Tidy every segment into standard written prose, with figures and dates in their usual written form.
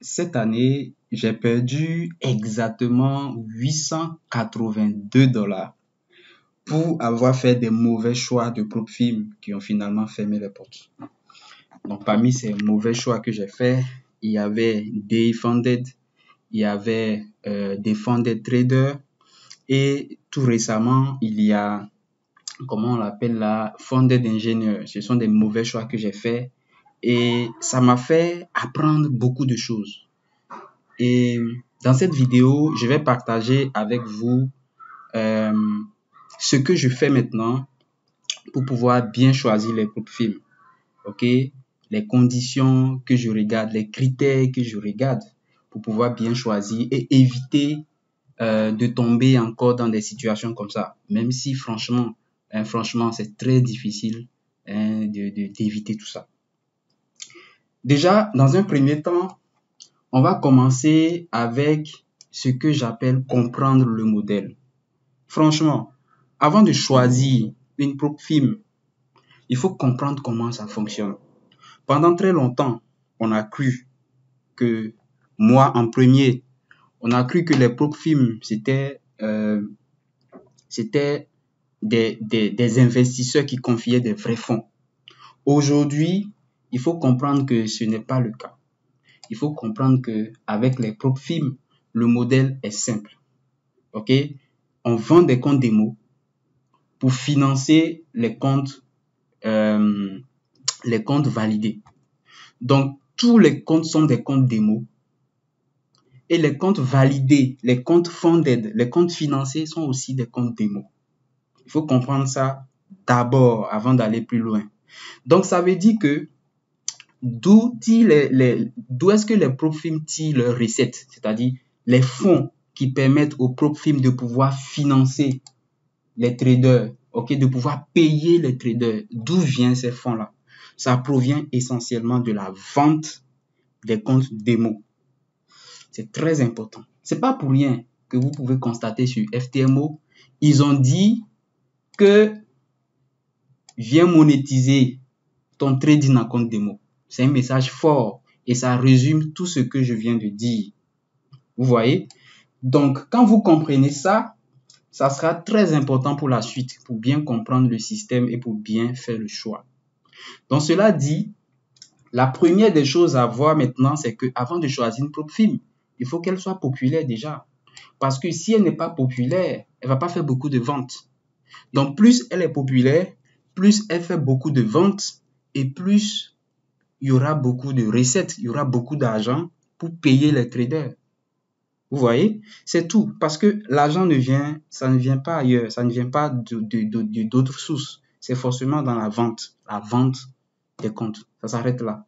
cette année, j'ai perdu exactement 882 dollars pour avoir fait des mauvais choix de PropFilm qui ont finalement fermé les portes. Donc, parmi ces mauvais choix que j'ai faits, il y avait des funded, il y avait des funded traders et tout récemment, il y a, comment on l'appelle là, funded engineer. Ce sont des mauvais choix que j'ai faits et ça m'a fait apprendre beaucoup de choses. Et dans cette vidéo, je vais partager avec vous ce que je fais maintenant pour pouvoir bien choisir les PropFilm. Ok, les conditions que je regarde, les critères que je regarde pour pouvoir bien choisir et éviter de tomber encore dans des situations comme ça. Même si franchement, c'est très difficile d'éviter tout ça. Déjà, dans un premier temps, on va commencer avec ce que j'appelle comprendre le modèle. Franchement, avant de choisir une PropFilm, il faut comprendre comment ça fonctionne. Pendant très longtemps, on a cru que, moi en premier, on a cru que les PropFilm, c'était des investisseurs qui confiaient des vrais fonds. Aujourd'hui, il faut comprendre que ce n'est pas le cas. Il faut comprendre qu'avec les PropFilm, le modèle est simple. Ok? On vend des comptes démo pour financer les comptes validés. Donc, tous les comptes sont des comptes démo et les comptes validés, les comptes funded, les comptes financés sont aussi des comptes démo. Il faut comprendre ça d'abord avant d'aller plus loin. Donc, ça veut dire que d'où est-ce que les PropFilm tirent leurs recettes, c'est-à-dire les fonds qui permettent aux PropFilm de pouvoir financer les traders, de pouvoir payer les traders. D'où viennent ces fonds-là? Ça provient essentiellement de la vente des comptes démo. C'est très important. C'est pas pour rien que vous pouvez constater sur FTMO, ils ont dit que viens monétiser ton trading en compte démo. C'est un message fort et ça résume tout ce que je viens de dire. Vous voyez? Donc, quand vous comprenez ça, ça sera très important pour la suite, pour bien comprendre le système et pour bien faire le choix. Donc, cela dit, la première des choses à voir maintenant, c'est qu'avant de choisir une PropFilm, il faut qu'elle soit populaire déjà. Parce que si elle n'est pas populaire, elle ne va pas faire beaucoup de ventes. Donc, plus elle est populaire, plus elle fait beaucoup de ventes et plus il y aura beaucoup de recettes, il y aura beaucoup d'argent pour payer les traders. Vous voyez? C'est tout. Parce que l'argent ça ne vient pas ailleurs, ça ne vient pas d'autres sources. C'est forcément dans la vente des comptes. Ça s'arrête là.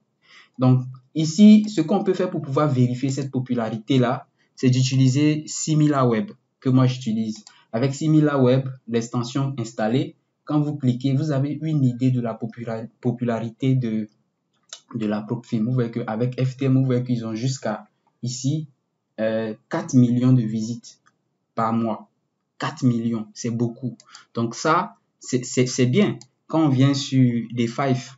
Donc, ici, ce qu'on peut faire pour pouvoir vérifier cette popularité-là, c'est d'utiliser SimilarWeb, que moi j'utilise. Avec SimilarWeb, l'extension installée, quand vous cliquez, vous avez une idée de la popularité de la PropFilm. Vous voyez qu'avec FTM, vous voyez qu'ils ont jusqu'à ici 4 millions de visites par mois. 4 millions, c'est beaucoup. Donc ça, c'est bien. Quand on vient sur des Five,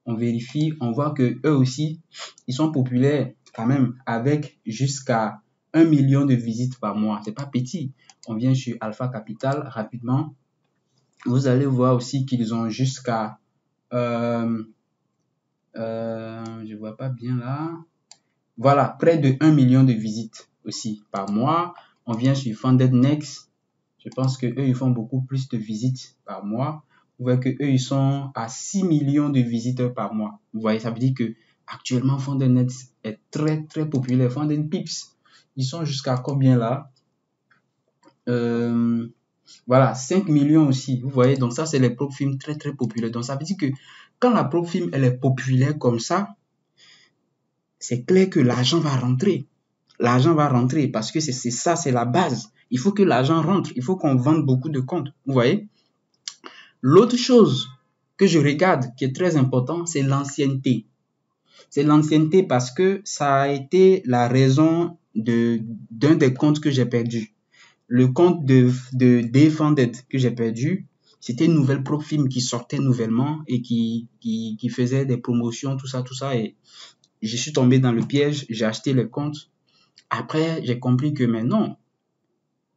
on vérifie, on voit que eux aussi, ils sont populaires quand même avec jusqu'à 1 million de visites par mois. C'est pas petit. On vient sur Alpha Capital rapidement. Vous allez voir aussi qu'ils ont jusqu'à je vois pas bien là. Voilà, près de 1 million de visites aussi par mois. On vient sur Funded Next. Je pense que eux ils font beaucoup plus de visites par mois. Vous voyez que eux ils sont à 6 millions de visiteurs par mois. Vous voyez, ça veut dire que actuellement Funded Next est très très populaire. Funded Pips, ils sont jusqu'à combien là? Voilà, 5 millions aussi. Vous voyez, donc ça c'est les PropFilm très très populaires. Donc ça veut dire que quand la PropFilm elle est populaire comme ça, c'est clair que l'argent va rentrer. L'argent va rentrer parce que c'est ça, c'est la base. Il faut que l'argent rentre. Il faut qu'on vende beaucoup de comptes. Vous voyez? L'autre chose que je regarde qui est très important, c'est l'ancienneté. C'est l'ancienneté parce que ça a été la raison d'un des comptes que j'ai perdu. Le compte de Defunded que j'ai perdu, c'était une nouvelle PropFilm qui sortait nouvellement et qui faisait des promotions, tout ça. Et je suis tombé dans le piège, j'ai acheté le compte. Après, j'ai compris que, mais non,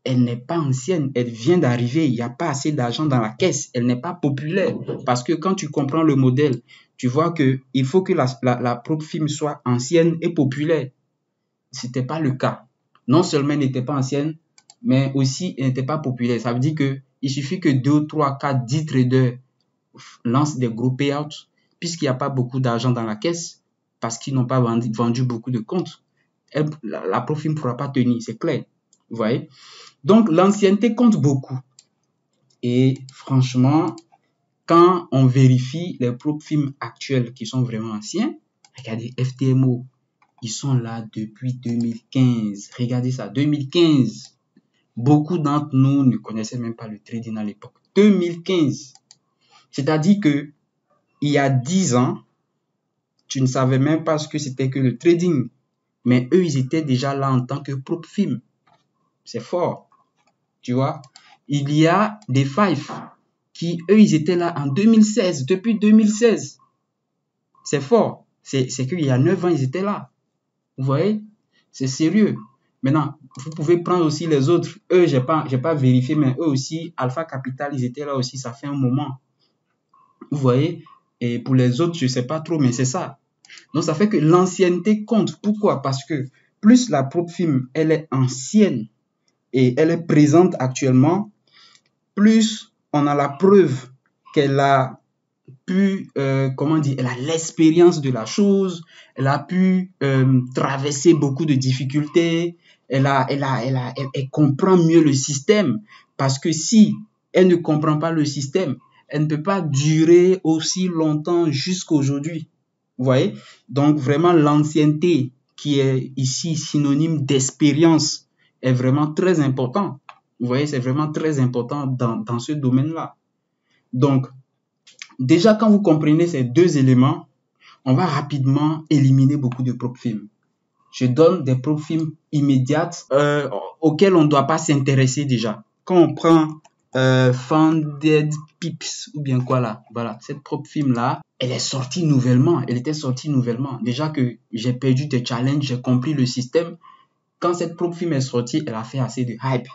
elle n'est pas ancienne, elle vient d'arriver, il n'y a pas assez d'argent dans la caisse, elle n'est pas populaire. Parce que quand tu comprends le modèle, tu vois qu'il faut que la propre film soit ancienne et populaire. Ce n'était pas le cas. Non seulement elle n'était pas ancienne, mais aussi elle n'était pas populaire. Ça veut dire qu'il suffit que 2, 3, 4, 10 traders lancent des gros payouts, puisqu'il n'y a pas beaucoup d'argent dans la caisse, parce qu'ils n'ont pas vendu beaucoup de comptes. La propre film ne pourra pas tenir, c'est clair. Vous voyez? Donc, l'ancienneté compte beaucoup. Et franchement, quand on vérifie les propres films actuels qui sont vraiment anciens, regardez FTMO, ils sont là depuis 2015. Regardez ça, 2015. Beaucoup d'entre nous ne connaissaient même pas le trading à l'époque. 2015. C'est-à-dire que il y a 10 ans, tu ne savais même pas ce que c'était que le trading. Mais eux, ils étaient déjà là en tant que propre film. C'est fort. Tu vois, il y a des Five qui, eux, ils étaient là en 2016, depuis 2016. C'est fort. C'est qu'il y a 9 ans, ils étaient là. Vous voyez? C'est sérieux. Maintenant, vous pouvez prendre aussi les autres. Eux, j'ai pas vérifié, mais eux aussi, Alpha Capital, ils étaient là aussi, ça fait un moment. Vous voyez? Et pour les autres, je ne sais pas trop, mais c'est ça. Donc, ça fait que l'ancienneté compte. Pourquoi? Parce que plus la propre film, elle est ancienne et elle est présente actuellement, plus on a la preuve qu'elle a pu, comment dire, elle a l'expérience de la chose, elle a pu traverser beaucoup de difficultés, elle comprend mieux le système. Parce que si elle ne comprend pas le système, elle ne peut pas durer aussi longtemps jusqu'aujourd'hui. Vous voyez? Donc vraiment l'ancienneté qui est ici synonyme d'expérience est vraiment très important. Vous voyez, c'est vraiment très important dans ce domaine-là. Donc, déjà, quand vous comprenez ces deux éléments, on va rapidement éliminer beaucoup de propres films. Je donne des propres films immédiates auxquels on ne doit pas s'intéresser déjà. Quand on prend Funded Pips ou bien quoi là, voilà, cette propre film-là, elle est sortie nouvellement. Elle était sortie nouvellement. Déjà que j'ai perdu des challenges, j'ai compris le système. Quand cette propre film est sortie, elle a fait assez de hype.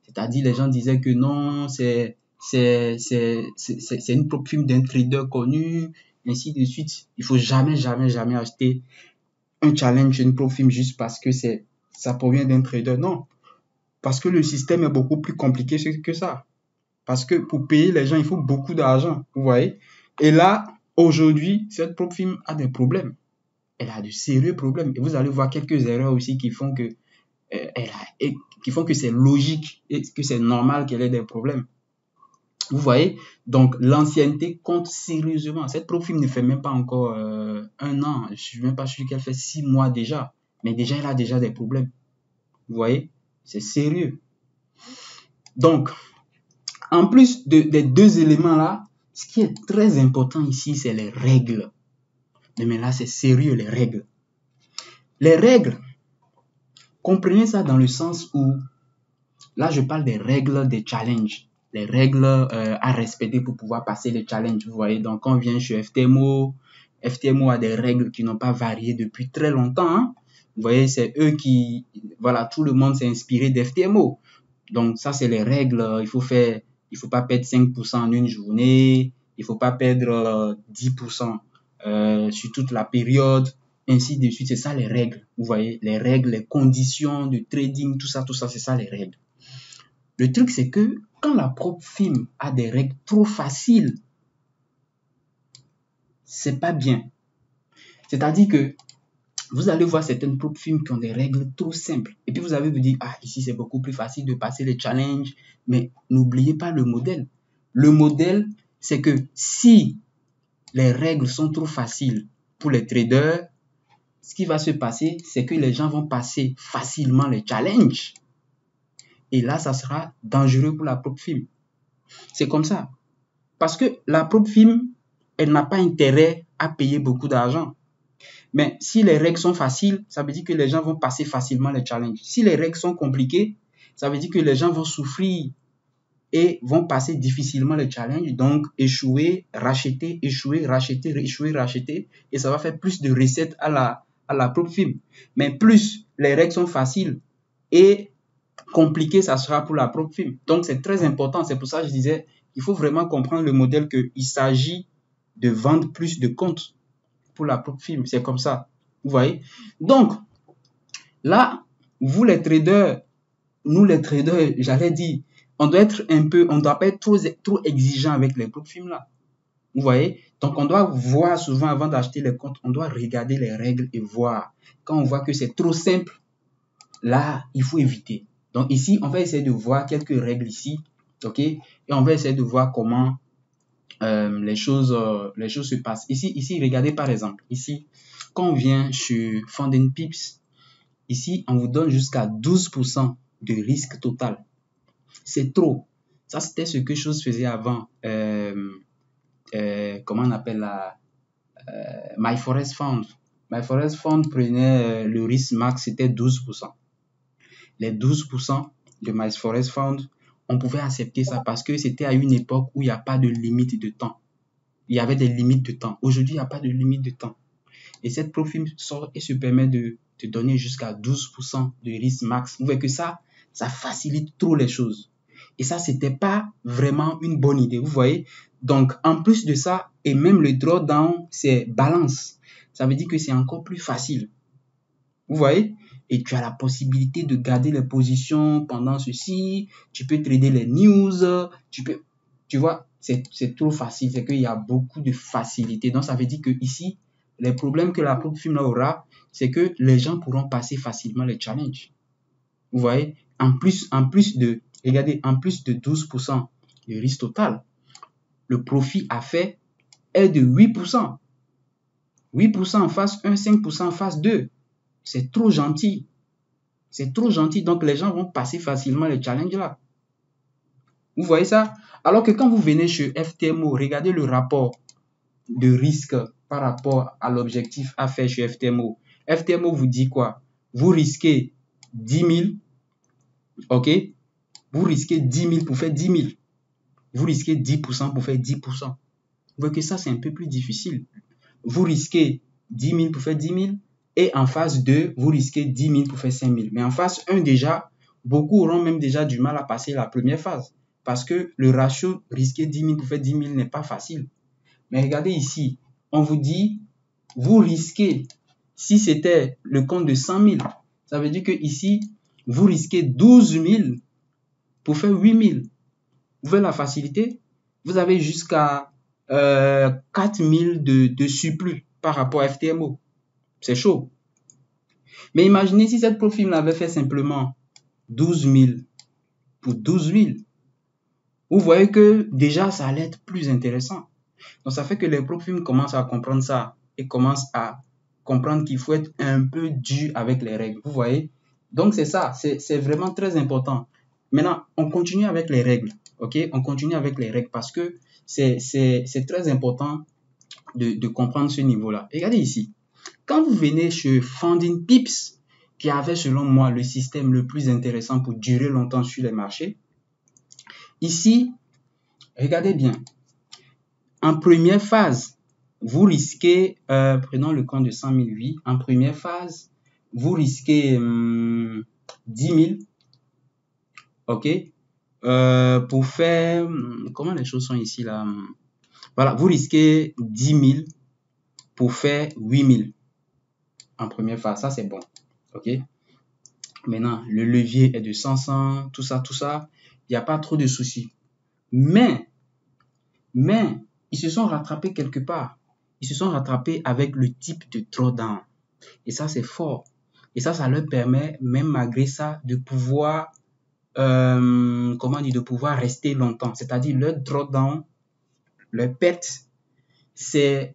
C'est-à-dire, les gens disaient que non, c'est une propre film d'un trader connu, ainsi de suite. Il faut jamais, jamais, jamais acheter un challenge, une propre film juste parce que ça provient d'un trader. Non. Parce que le système est beaucoup plus compliqué que ça. Parce que pour payer les gens, il faut beaucoup d'argent. Vous voyez? Et là, aujourd'hui, cette propre film a des problèmes. Elle a de sérieux problèmes. Et vous allez voir quelques erreurs aussi qui font que c'est logique et que c'est normal qu'elle ait des problèmes. Vous voyez? Donc, l'ancienneté compte sérieusement. Cette propre film ne fait même pas encore 1 an. Je ne suis même pas sûr qu'elle fait 6 mois déjà. Mais déjà, elle a déjà des problèmes. Vous voyez? C'est sérieux. Donc, en plus des deux éléments-là, ce qui est très important ici, c'est les règles. Mais là, c'est sérieux, les règles. Les règles, comprenez ça dans le sens où, là, je parle des règles des challenges. Les règles à respecter pour pouvoir passer les challenges. Vous voyez, donc quand on vient chez FTMO, FTMO a des règles qui n'ont pas varié depuis très longtemps. Hein. Vous voyez, c'est eux qui, voilà, tout le monde s'est inspiré d'FTMO. Donc ça, c'est les règles. Il faut pas perdre 5% en une journée. Il faut pas perdre 10% sur toute la période. Ainsi de suite. C'est ça les règles. Vous voyez, les règles, les conditions de trading, tout ça, c'est ça les règles. Le truc, c'est que quand la propre film a des règles trop faciles, c'est pas bien. C'est-à-dire que vous allez voir certaines propres films qui ont des règles trop simples. Et puis vous allez vous dire, ah, ici c'est beaucoup plus facile de passer les challenges. Mais n'oubliez pas le modèle. Le modèle, c'est que si les règles sont trop faciles pour les traders, ce qui va se passer, c'est que les gens vont passer facilement les challenges. Et là, ça sera dangereux pour la propre film. C'est comme ça. Parce que la propre film, elle n'a pas intérêt à payer beaucoup d'argent. Mais si les règles sont faciles, ça veut dire que les gens vont passer facilement les challenges. Si les règles sont compliquées, ça veut dire que les gens vont souffrir et vont passer difficilement les challenges. Donc, échouer, racheter, échouer, racheter, échouer, racheter. Et ça va faire plus de recettes à à la prop firme. Mais plus les règles sont faciles et compliquées, ça sera pour la prop firme. Donc, c'est très important. C'est pour ça que je disais, il faut vraiment comprendre le modèle qu'il s'agit de vendre plus de comptes pour la prop firme. C'est comme ça. Vous voyez? Donc, là, vous les traders, nous les traders, j'allais dire, on doit pas être trop exigeant avec les prop firmes là. Vous voyez? Donc, on doit voir souvent avant d'acheter les comptes, on doit regarder les règles et voir. Quand on voit que c'est trop simple, là, il faut éviter. Donc, ici, on va essayer de voir quelques règles ici, ok? Et on va essayer de voir comment les choses se passent. Ici, regardez par exemple, ici, quand on vient sur Funding Pips, ici, on vous donne jusqu'à 12% de risque total. C'est trop. Ça, c'était ce que chose faisait avant. Comment on appelle la MyForest Fund. MyForest Fund prenait le risque max, c'était 12%. Les 12% de MyForest Fund, on pouvait accepter ça parce que c'était à une époque où il n'y a pas de limite de temps. Il y avait des limites de temps. Aujourd'hui, il n'y a pas de limite de temps. Et cette profil sort et se permet de te donner jusqu'à 12% de risque max. Vous voyez que ça facilite trop les choses. Et ça, c'était pas vraiment une bonne idée. Vous voyez? Donc, en plus de ça, et même le drawdown, c'est balance. Ça veut dire que c'est encore plus facile. Vous voyez? Et tu as la possibilité de garder les positions pendant ceci. Tu peux trader les news. Tu vois, c'est trop facile. C'est qu'il y a beaucoup de facilité. Donc, ça veut dire que ici, les problèmes que la prop firme aura, c'est que les gens pourront passer facilement les challenges. Vous voyez? En plus de 12% de risque total, le profit à faire est de 8%. 8% en phase 1, 5% en phase 2. C'est trop gentil. C'est trop gentil. Donc, les gens vont passer facilement les challenges là. Vous voyez ça? Alors que quand vous venez chez FTMO, regardez le rapport de risque par rapport à l'objectif à faire chez FTMO. FTMO vous dit quoi? Vous risquez 10 000. OK? Vous risquez 10 000 pour faire 10 000. Vous risquez 10% pour faire 10%. Vous voyez que ça, c'est un peu plus difficile. Vous risquez 10 000 pour faire 10 000. Et en phase 2, vous risquez 10 000 pour faire 5 000. Mais en phase 1 déjà, beaucoup auront même déjà du mal à passer la première phase. Parce que le ratio risquer 10 000 pour faire 10 000 n'est pas facile. Mais regardez ici, on vous dit, vous risquez, si c'était le compte de 100 000, ça veut dire que ici, vous risquez 12 000 pour faire 8 000. Vous voyez la facilité? Vous avez jusqu'à 4 000 de surplus par rapport à FTMO. C'est chaud. Mais imaginez si cette profil l'avait fait simplement 12 000 pour 12 000. Vous voyez que déjà, ça allait être plus intéressant. Donc, ça fait que les profils commencent à comprendre ça et commencent à comprendre qu'il faut être un peu dur avec les règles. Vous voyez? Donc, c'est ça. C'est vraiment très important. Maintenant, on continue avec les règles. OK? On continue avec les règles parce que c'est très important de comprendre ce niveau-là. Regardez ici. Quand vous venez chez Funding Pips, qui avait selon moi le système le plus intéressant pour durer longtemps sur les marchés, ici, regardez bien. En première phase, vous risquez, prenons le compte de 100 000, oui. En première phase, vous risquez 10 000. OK? Pour faire, comment les choses sont ici là? Voilà, vous risquez 10 000 pour faire 8 000 en première phase. Ça, c'est bon. OK? Maintenant, le levier est de 500, tout ça. Il n'y a pas trop de soucis. Mais, ils se sont rattrapés quelque part. Ils se sont rattrapés avec le type de drawdown. Et ça, c'est fort. Et ça leur permet, même malgré ça, de pouvoir, de pouvoir rester longtemps. C'est-à-dire, leur drawdown, leur perte, c'est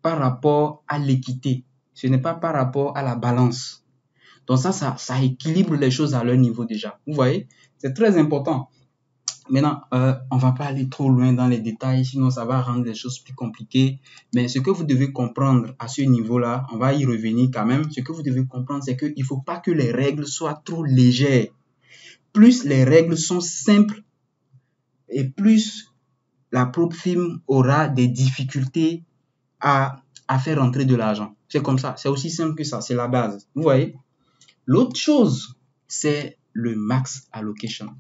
par rapport à l'équité. Ce n'est pas par rapport à la balance. Donc ça équilibre les choses à leur niveau déjà. Vous voyez, c'est très important. Maintenant, on va pas aller trop loin dans les détails, sinon ça va rendre les choses plus compliquées. Mais ce que vous devez comprendre à ce niveau-là, on va y revenir quand même. Ce que vous devez comprendre, c'est qu'il ne faut pas que les règles soient trop légères. Plus les règles sont simples et plus la prop firme aura des difficultés à à faire rentrer de l'argent. C'est comme ça. C'est aussi simple que ça. C'est la base. Vous voyez? L'autre chose, c'est le max allocation.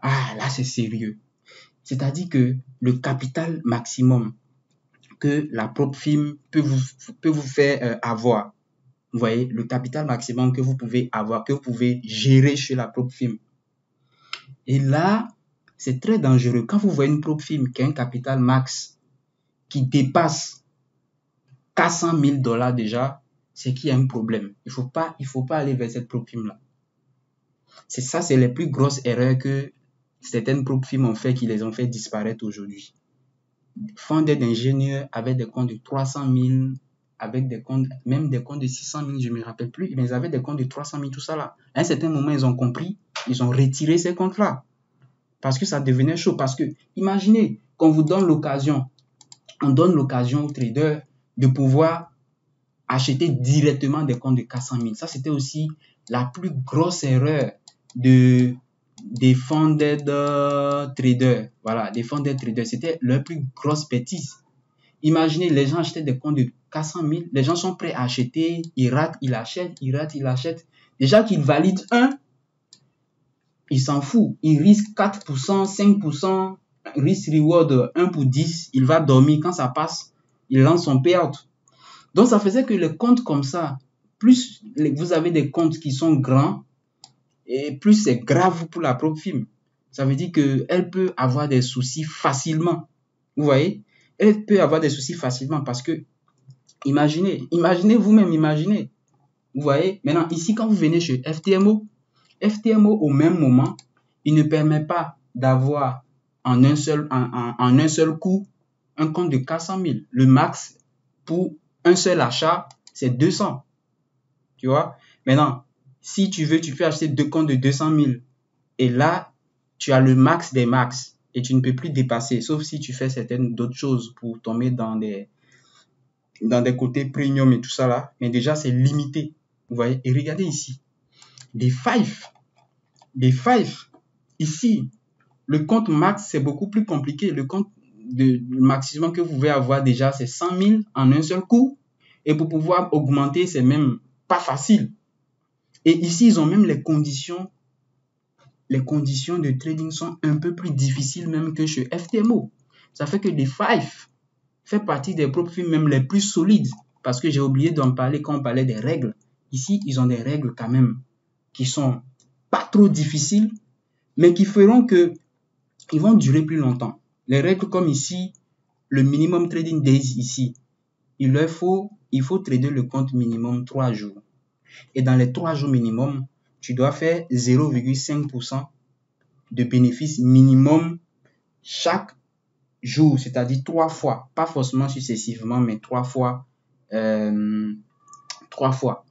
Ah, là, c'est sérieux. C'est-à-dire que le capital maximum que la propre firme peut vous faire avoir. Vous voyez, le capital maximum que vous pouvez avoir, que vous pouvez gérer chez la propre firme. Et là, c'est très dangereux. Quand vous voyez une propre firme qui a un capital max qui dépasse 400 000 $ déjà, c'est qu'il y a un problème. Il faut pas aller vers cette propre firme-là. C'est les plus grosses erreurs que certaines propres firmes ont fait qui les ont fait disparaître aujourd'hui. Fondés d'ingénieurs avec des comptes de 300 000, avec des comptes, même des comptes de 600 000, je ne me rappelle plus, mais ils avaient des comptes de 300 000, tout ça là. À un certain moment, ils ont compris, ils ont retiré ces comptes-là. Parce que ça devenait chaud. Parce que, imaginez qu'on vous donne l'occasion, on donne l'occasion aux traders de pouvoir acheter directement des comptes de 400 000. Ça, c'était aussi la plus grosse erreur des funded traders. Voilà, des funded traders. C'était leur plus grosse bêtise. Imaginez, les gens achetaient des comptes de 400 000. Les gens sont prêts à acheter. Ils ratent, ils achètent, ils ratent, ils achètent. Déjà qu'ils valident un, il s'en fout. Il risque 4%, 5%, risk reward 1 pour 10. Il va dormir. Quand ça passe, il lance son payout. Donc, ça faisait que les comptes comme ça, plus vous avez des comptes qui sont grands, et plus c'est grave pour la propre firme. Ça veut dire qu'elle peut avoir des soucis facilement. Vous voyez? Elle peut avoir des soucis facilement parce que, imaginez vous-même, imaginez. Vous voyez? Maintenant, ici, quand vous venez chez FTMO, au même moment, il ne permet pas d'avoir en un seul coup un compte de 400 000. Le max pour un seul achat, c'est 200. Tu vois? Maintenant, si tu veux, tu peux acheter deux comptes de 200 000. Et là, tu as le max des max. Et tu ne peux plus dépasser. Sauf si tu fais certaines d'autres choses pour tomber dans des côtés premium et tout ça là. Mais déjà, c'est limité. Vous voyez? Et regardez ici. Des 5. Ici, le compte max, c'est beaucoup plus compliqué. Le compte le maximum que vous pouvez avoir déjà, c'est 100 000 en un seul coup. Et pour pouvoir augmenter, c'est même pas facile. Et ici, ils ont même les conditions de trading sont un peu plus difficiles même que chez FTMO. Ça fait que DeFi fait partie des propres firmes même les plus solides. Parce que j'ai oublié d'en parler quand on parlait des règles. Ici, ils ont des règles quand même qui sont pas trop difficiles, mais qui feront que ils vont durer plus longtemps. Les règles comme ici, le minimum trading days ici, il faut trader le compte minimum 3 jours. Et dans les 3 jours minimum, tu dois faire 0,5% de bénéfice minimum chaque jour, c'est-à-dire 3 fois, pas forcément successivement, mais 3 fois. 3 fois.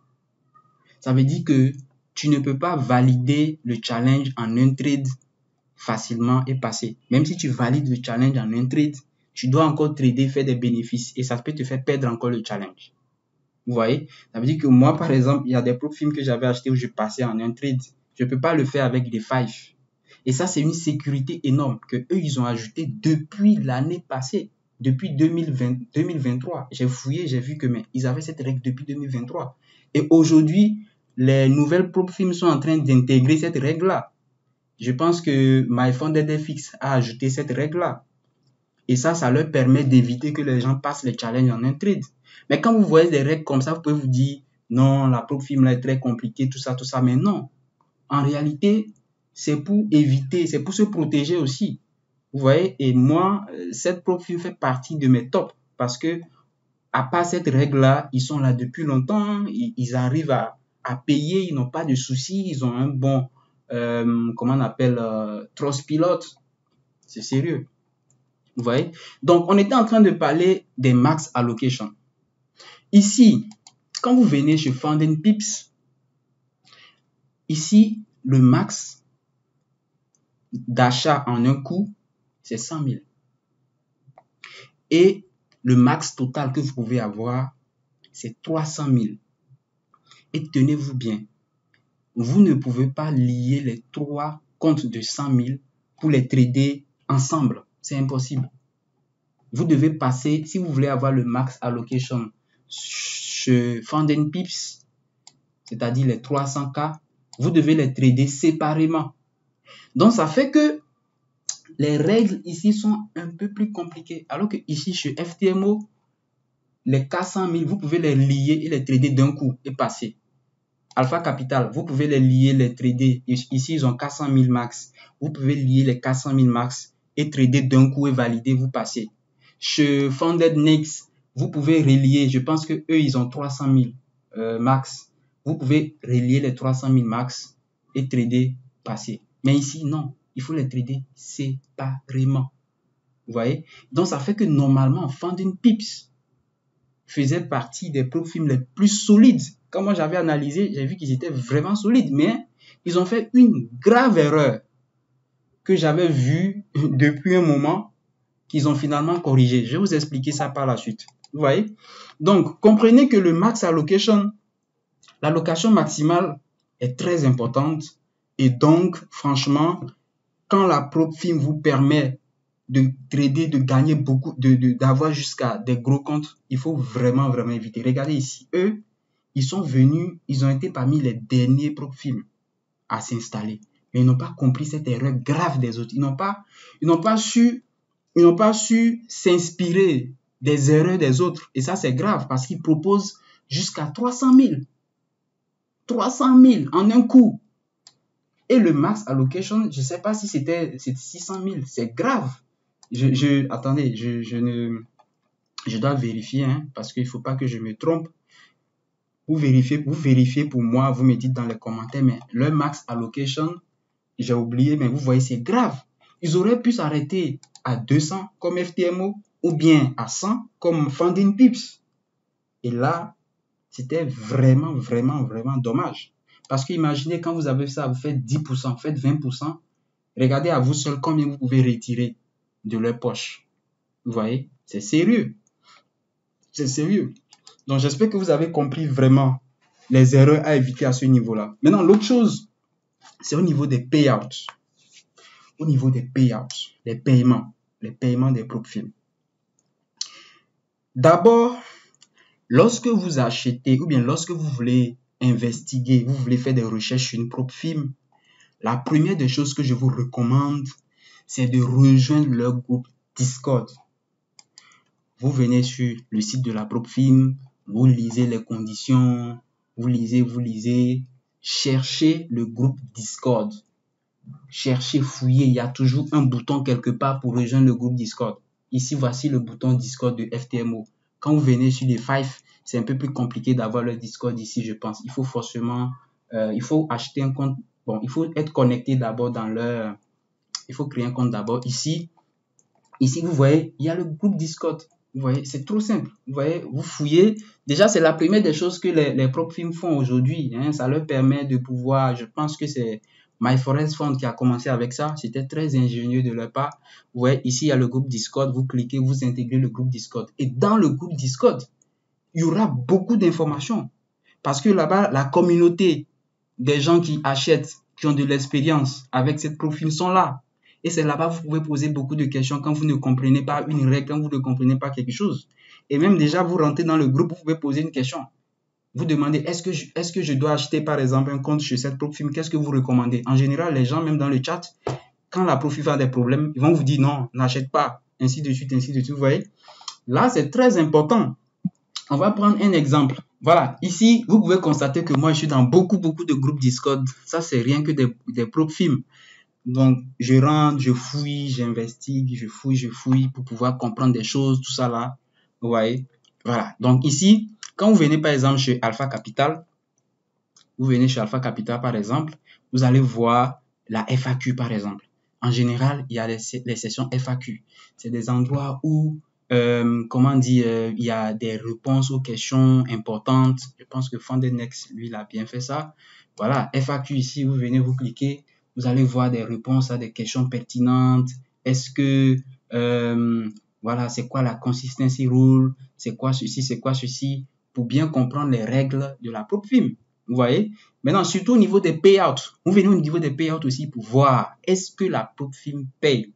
Ça veut dire que tu ne peux pas valider le challenge en un trade facilement et passer. Même si tu valides le challenge en un trade, tu dois encore trader, faire des bénéfices et ça peut te faire perdre encore le challenge. Vous voyez? Ça veut dire que moi, par exemple, il y a des propres films que j'avais achetés où je passais en un trade. Je ne peux pas le faire avec des 5. Et ça, c'est une sécurité énorme que eux, ils ont ajouté depuis l'année passée, depuis 2023. J'ai fouillé, j'ai vu que ils avaient cette règle depuis 2023. Et aujourd'hui, les nouvelles propres films sont en train d'intégrer cette règle-là. Je pense que MyFundedFX a ajouté cette règle-là. Et ça leur permet d'éviter que les gens passent les challenges en un trade. Mais quand vous voyez des règles comme ça, vous pouvez vous dire, non, la propre film là est très compliquée, tout ça. Mais non. En réalité, c'est pour éviter, c'est pour se protéger aussi. Vous voyez, et moi, cette propre film fait partie de mes tops. Parce que, à part cette règle-là, ils sont là depuis longtemps, ils arrivent à payer, ils n'ont pas de soucis, ils ont un bon, comment on appelle, Trustpilot. C'est sérieux. Vous voyez? Donc, on était en train de parler des max allocation. Ici, quand vous venez chez Founding Pips, ici, le max d'achat en un coup, c'est 100 000. Et le max total que vous pouvez avoir, c'est 300 000. Et tenez-vous bien, vous ne pouvez pas lier les 3 comptes de 100 000 pour les trader ensemble. C'est impossible. vous devez passer, si vous voulez avoir le max allocation chez Funding Pips, c'est-à-dire les 300K, vous devez les trader séparément. Donc, ça fait que les règles ici sont un peu plus compliquées. Alors que ici, chez FTMO, les 400 000, vous pouvez les lier et les trader d'un coup et passer. Alpha Capital, vous pouvez les lier, les trader. Ici, ils ont 400 000 max. Vous pouvez lier les 400 000 max et trader d'un coup et valider, vous passez. Chez Funded Next, vous pouvez relier. Je pense que eux, ils ont 300 000 max. Vous pouvez relier les 300 000 max et trader, passer. Mais ici, non. Il faut les trader séparément. Vous voyez? Donc, ça fait que normalement, Funding Pips faisait partie des profils les plus solides. Quand moi j'avais analysé, j'ai vu qu'ils étaient vraiment solides, mais ils ont fait une grave erreur que j'avais vue depuis un moment, qu'ils ont finalement corrigé. Je vais vous expliquer ça par la suite. Vous voyez? Donc, comprenez que le max allocation, l'allocation maximale est très importante. Et donc, franchement, quand la prop firm vous permet de trader, de gagner beaucoup, d'avoir jusqu'à des gros comptes, il faut vraiment, vraiment éviter. Regardez ici, eux, ils sont venus, ils ont été parmi les derniers prop firms à s'installer. Mais ils n'ont pas compris cette erreur grave des autres. Ils n'ont pas su s'inspirer des erreurs des autres. Et ça, c'est grave parce qu'ils proposent jusqu'à 300 000. 300 000 en un coup. Et le max allocation, je ne sais pas si c'était 600 000. C'est grave. Attendez, je dois vérifier, hein, parce qu'il ne faut pas que je me trompe. Vous vérifiez pour moi, vous me dites dans les commentaires, mais le max allocation, j'ai oublié, mais vous voyez, c'est grave. Ils auraient pu s'arrêter à 200 comme FTMO ou bien à 100 comme Funding Pips. Et là, c'était vraiment, vraiment, vraiment dommage. Parce que imaginez quand vous avez ça, vous faites 10%, vous faites 20%. Regardez à vous seul combien vous pouvez retirer de leur poche. Vous voyez, c'est sérieux. C'est sérieux. Donc, j'espère que vous avez compris vraiment les erreurs à éviter à ce niveau-là. Maintenant, l'autre chose, c'est au niveau des payouts. Au niveau des payouts, les paiements des prop firms. D'abord, lorsque vous achetez ou bien lorsque vous voulez investiguer, vous voulez faire des recherches sur une prop firm, la première des choses que je vous recommande, c'est de rejoindre leur groupe Discord. Vous venez sur le site de la prop firm, vous lisez les conditions, vous lisez, cherchez le groupe Discord. Cherchez, fouillez, il y a toujours un bouton quelque part pour rejoindre le groupe Discord. Ici, voici le bouton Discord de FTMO. Quand vous venez sur les Five, c'est un peu plus compliqué d'avoir le Discord ici, je pense. Il faut forcément, il faut acheter un compte. Bon, il faut être connecté d'abord dans leur... Il faut créer un compte d'abord. Ici, vous voyez, il y a le groupe Discord. Vous voyez, c'est trop simple. Vous voyez, vous fouillez. Déjà, c'est la première des choses que les prop firms font aujourd'hui. Hein. Ça leur permet de pouvoir, je pense que c'est MyForest Fund qui a commencé avec ça. C'était très ingénieux de leur part. Vous voyez, ici, il y a le groupe Discord. Vous cliquez, vous intégrez le groupe Discord. Et dans le groupe Discord, il y aura beaucoup d'informations. Parce que là-bas, la communauté des gens qui achètent, qui ont de l'expérience avec cette prop firm sont là. Et c'est là-bas que vous pouvez poser beaucoup de questions quand vous ne comprenez pas une règle, quand vous ne comprenez pas quelque chose. Et même déjà, vous rentrez dans le groupe, vous pouvez poser une question. Vous demandez, est-ce que je dois acheter par exemple un compte chez cette prop firm? Qu'est-ce que vous recommandez? En général, les gens, même dans le chat, quand la prop firm a des problèmes, ils vont vous dire non, n'achète pas, ainsi de suite, vous voyez. Là, c'est très important. On va prendre un exemple. Voilà, ici, vous pouvez constater que moi, je suis dans beaucoup de groupes Discord. Ça, c'est rien que des prop firms. Donc, je rentre, je fouille, j'investigue, je fouille pour pouvoir comprendre des choses, tout ça là. Vous voyez? Voilà. Donc, ici, quand vous venez par exemple chez Alpha Capital, par exemple, vous allez voir la FAQ par exemple. En général, il y a les sessions FAQ. C'est des endroits où, il y a des réponses aux questions importantes. Je pense que FundedNext, lui, il a bien fait ça. Voilà, FAQ ici, vous venez, vous cliquez. Vous allez voir des réponses à des questions pertinentes. Est-ce que, voilà, c'est quoi la consistency rule? C'est quoi ceci? Pour bien comprendre les règles de la prop firm. Vous voyez? Maintenant, surtout au niveau des payouts. Vous venez au niveau des payouts aussi pour voir est-ce que la prop firm paye.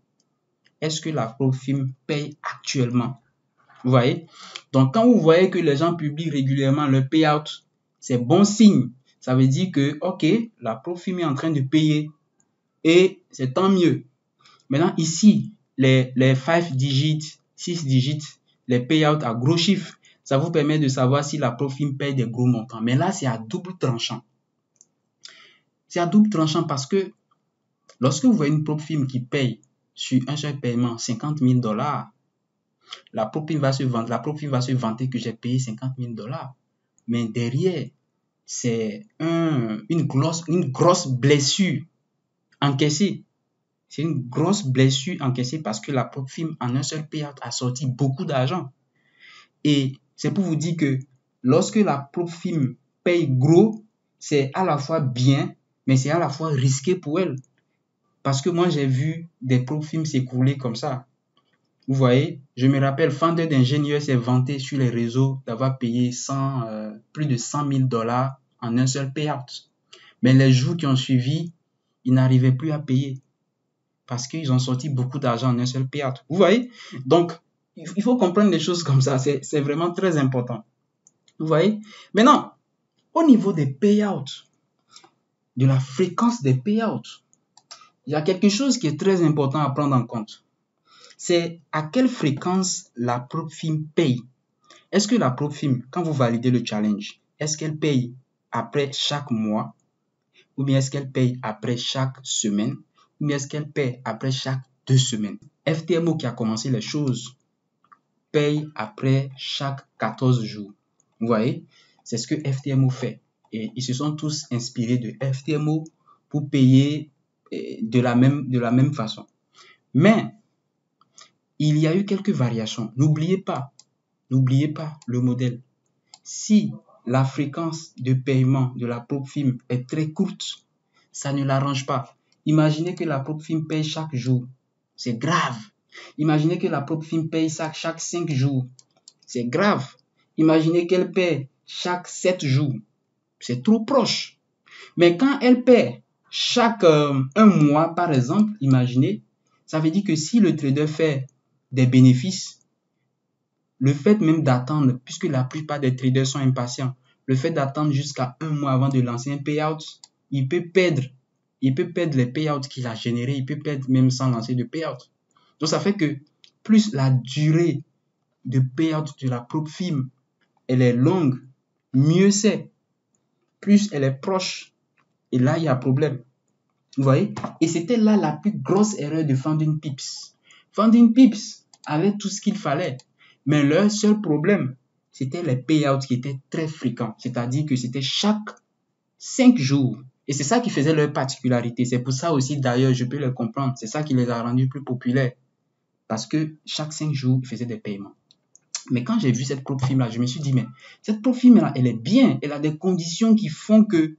est-ce que la Profim paye actuellement? Vous voyez? Donc, quand vous voyez que les gens publient régulièrement leur payout, c'est bon signe. Ça veut dire que, OK, la Profim est en train de payer et c'est tant mieux. Maintenant, ici, les 5 digits, 6 digits, les payouts à gros chiffres, ça vous permet de savoir si la Profim paye des gros montants. Mais là, c'est à double tranchant. C'est à double tranchant parce que lorsque vous voyez une Profim qui paye sur un seul paiement 50 000 $, la Profim va se vanter que j'ai payé 50 000 $. Mais derrière, c'est une grosse blessure encaissée. C'est une grosse blessure encaissée parce que la Profim, en un seul payout, a sorti beaucoup d'argent. Et c'est pour vous dire que lorsque la Profim paye gros, c'est à la fois bien, mais c'est à la fois risqué pour elle. Parce que moi, j'ai vu des Profim s'écrouler comme ça. Vous voyez, je me rappelle, Founder d'ingénieur s'est vanté sur les réseaux d'avoir payé plus de 100 000 $ en un seul payout. Mais les jours qui ont suivi, ils n'arrivaient plus à payer parce qu'ils ont sorti beaucoup d'argent en un seul payout. Vous voyez? Donc, il faut comprendre les choses comme ça. C'est vraiment très important. Vous voyez? Maintenant, au niveau des payouts, de la fréquence des payouts, il y a quelque chose qui est très important à prendre en compte. C'est à quelle fréquence la Profim paye. Est-ce que la Profim, quand vous validez le challenge, est-ce qu'elle paye après chaque mois ou bien est-ce qu'elle paye après chaque semaine ou bien est-ce qu'elle paye après chaque 2 semaines? FTMO qui a commencé les choses paye après chaque 14 jours. Vous voyez? C'est ce que FTMO fait. Et ils se sont tous inspirés de FTMO pour payer de la même façon. Mais il y a eu quelques variations. N'oubliez pas le modèle. Si la fréquence de paiement de la Profim est très courte, ça ne l'arrange pas. Imaginez que la Profim paye chaque jour. C'est grave. Imaginez que la Profim paye ça chaque 5 jours. C'est grave. Imaginez qu'elle paie chaque 7 jours. C'est trop proche. Mais quand elle paie chaque 1 mois, par exemple, imaginez, ça veut dire que si le trader fait des bénéfices, le fait même d'attendre, puisque la plupart des traders sont impatients, le fait d'attendre jusqu'à 1 mois avant de lancer un payout, il peut perdre les payouts qu'il a générés, il peut perdre même sans lancer de payout. Donc ça fait que plus la durée de payout de la Profim, elle est longue, mieux c'est. Plus elle est proche, et là il y a problème. Vous voyez? Et c'était là la plus grosse erreur de Funding Pips. Funding Pips avait tout ce qu'il fallait, mais leur seul problème, c'était les payouts qui étaient très fréquents. C'est-à-dire que c'était chaque 5 jours. Et c'est ça qui faisait leur particularité. C'est pour ça aussi, d'ailleurs, je peux les comprendre. C'est ça qui les a rendus plus populaires. Parce que chaque 5 jours, ils faisaient des paiements. Mais quand j'ai vu cette Profim-là, je me suis dit, mais cette Profim-là, elle est bien. Elle a des conditions qui font que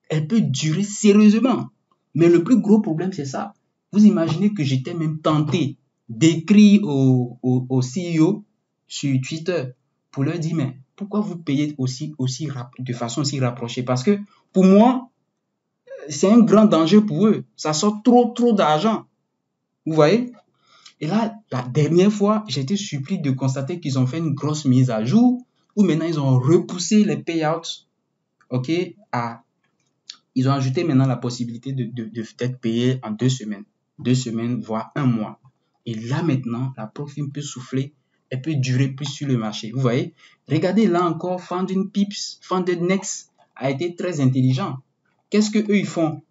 elle peut durer sérieusement. Mais le plus gros problème, c'est ça. Vous imaginez que j'étais même tenté d'écrire au CEO sur Twitter pour leur dire, mais pourquoi vous payez de façon aussi rapprochée? Parce que pour moi, c'est un grand danger pour eux. Ça sort trop d'argent. Vous voyez? Et là, la dernière fois, j'ai été surpris de constater qu'ils ont fait une grosse mise à jour où maintenant ils ont repoussé les payouts. OK? Ils ont ajouté maintenant la possibilité d'être payé en 2 semaines. 2 semaines, voire 1 mois. Et là maintenant, la Profim peut souffler. Elle peut durer plus sur le marché. Vous voyez? Regardez là encore, Funding Pips, Funded Next a été très intelligent. Qu'est-ce qu'eux ils font?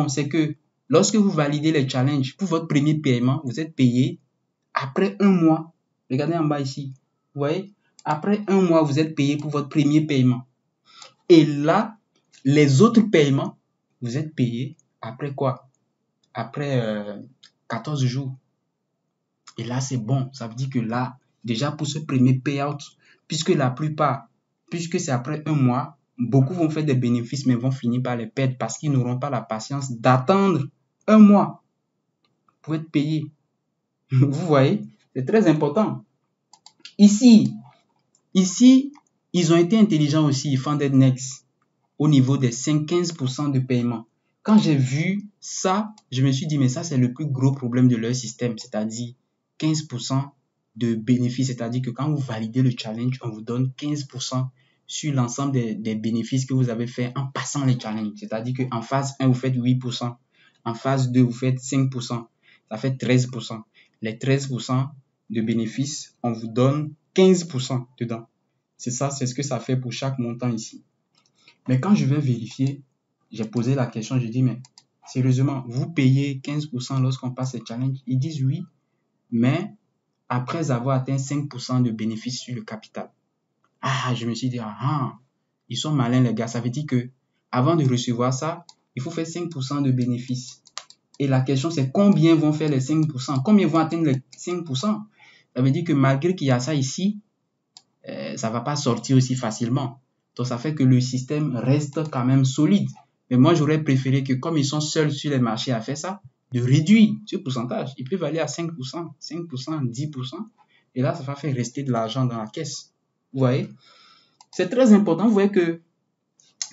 C'est que lorsque vous validez les challenges pour votre premier paiement, vous êtes payé après 1 mois. Regardez en bas ici. Vous voyez? Après 1 mois, vous êtes payé pour votre premier paiement. Et là, les autres paiements, vous êtes payé après quoi? Après 14 jours. Et là, c'est bon. Ça veut dire que là, déjà pour ce premier payout, puisque c'est après 1 mois, beaucoup vont faire des bénéfices, mais vont finir par les perdre parce qu'ils n'auront pas la patience d'attendre 1 mois pour être payés. Vous voyez? C'est très important. Ici, ils ont été intelligents aussi, Funded Next, au niveau des 15% de paiement. Quand j'ai vu ça, je me suis dit, mais ça, c'est le plus gros problème de leur système, c'est-à-dire 15% de bénéfices. C'est-à-dire que quand vous validez le challenge, on vous donne 15% sur l'ensemble des bénéfices que vous avez fait en passant les challenges. C'est-à-dire qu'en phase 1, vous faites 8%. En phase 2, vous faites 5%. Ça fait 13%. Les 13% de bénéfices, on vous donne 15% dedans. C'est ça, c'est ce que ça fait pour chaque montant ici. Mais quand je vais vérifier, j'ai posé la question, je dis, mais sérieusement, vous payez 15% lorsqu'on passe les challenges? Ils disent oui, mais après avoir atteint 5% de bénéfices sur le capital. Ah, je me suis dit, ils sont malins les gars. Ça veut dire que avant de recevoir ça, il faut faire 5% de bénéfices. Et la question, c'est combien vont faire les 5%? Combien vont atteindre les 5%? Ça veut dire que malgré qu'il y a ça ici, ça ne va pas sortir aussi facilement. Donc, ça fait que le système reste quand même solide. Mais moi, j'aurais préféré que comme ils sont seuls sur les marchés à faire ça, de réduire ce pourcentage. Ils peuvent aller à 5%, 5%, 10%. Et là, ça va faire rester de l'argent dans la caisse. Vous voyez? C'est très important. Vous voyez que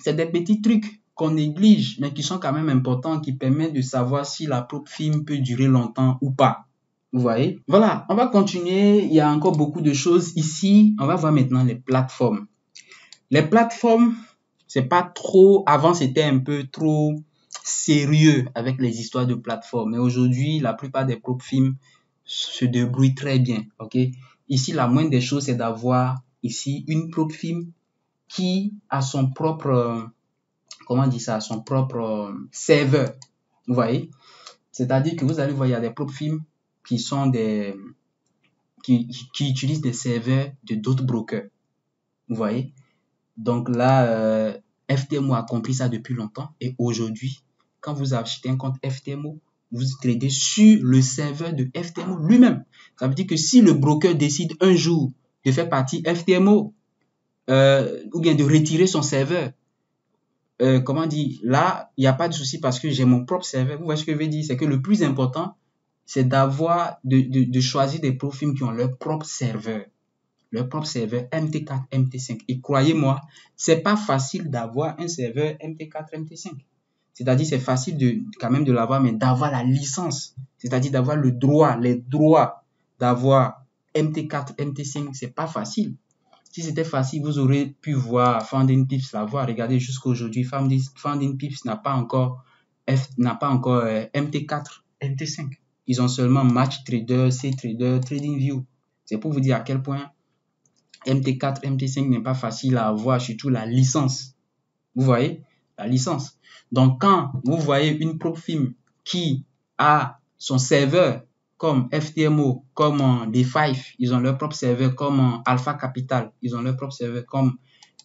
c'est des petits trucs qu'on néglige, mais qui sont quand même importants, qui permettent de savoir si la propre film peut durer longtemps ou pas. Vous voyez? Voilà, on va continuer. Il y a encore beaucoup de choses ici. On va voir maintenant les plateformes. Les plateformes, c'est pas trop... Avant, c'était un peu trop sérieux avec les histoires de plateformes. Mais aujourd'hui, la plupart des propres films se débrouillent très bien. Ok? Ici, la moindre des choses, c'est d'avoir ici une propre film qui a son propre... Comment on dit ça? Son propre serveur. Vous voyez? C'est-à-dire que vous allez voir, il y a des propres films qui sont des... qui utilisent des serveurs de d'autres brokers. Vous voyez? Donc là, FTMO a compris ça depuis longtemps. Et aujourd'hui, quand vous achetez un compte FTMO, vous tradez sur le serveur de FTMO lui-même. Ça veut dire que si le broker décide un jour de faire partie FTMO, ou bien de retirer son serveur, comment dire, là, il n'y a pas de souci parce que j'ai mon propre serveur. Vous voyez ce que je veux dire? C'est que le plus important, c'est d'avoir, de choisir des profils qui ont leur propre serveur MT4, MT5. Et croyez-moi, c'est pas facile d'avoir un serveur MT4, MT5. C'est-à-dire, c'est facile quand même de l'avoir, mais d'avoir la licence. C'est-à-dire d'avoir les droits d'avoir MT4, MT5, c'est pas facile. Si c'était facile, vous aurez pu voir Founding Pips l'avoir. Regardez, jusqu'à aujourd'hui, Founding Pips n'a pas encore MT4, MT5. Ils ont seulement Match Trader, C-Trader, TradingView. C'est pour vous dire à quel point MT4, MT5 n'est pas facile à avoir, surtout la licence. Vous voyez? La licence. Donc, quand vous voyez une profil qui a son serveur comme FTMO, comme D5, ils ont leur propre serveur, comme Alpha Capital, ils ont leur propre serveur, comme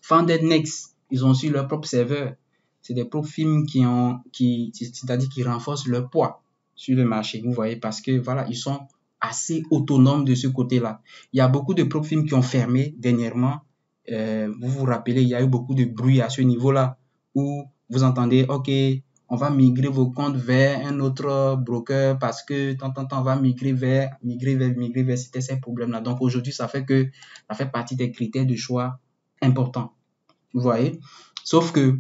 Founded Next, ils ont aussi leur propre serveur. C'est des profils c'est-à-dire qui renforcent leur poids sur le marché. Vous voyez? Parce que, voilà, ils sont assez autonomes de ce côté-là. Il y a beaucoup de profils qui ont fermé dernièrement. Vous vous rappelez, il y a eu beaucoup de bruit à ce niveau-là où vous entendez, OK, on va migrer vos comptes vers un autre broker parce que on va migrer vers, c'était ces problèmes-là. Donc aujourd'hui, ça fait partie des critères de choix importants. Vous voyez? Sauf que,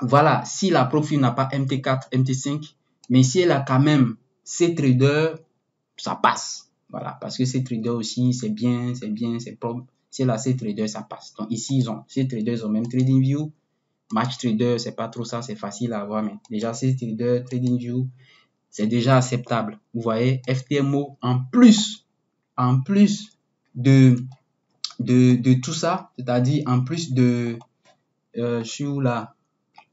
voilà, si la profil n'a pas MT4, MT5, mais si elle a quand même C-Trader, ça passe. Voilà, parce que ces traders aussi, c'est bien, c'est propre. Si là, ces traders, ça passe. Donc ici, ces traders, ils ont même TradingView. Match Trader, c'est pas trop ça, c'est facile à avoir, mais déjà, ces traders, TradingView, c'est déjà acceptable. Vous voyez, FTMO, en plus de tout ça, c'est-à-dire en plus de, je suis où là?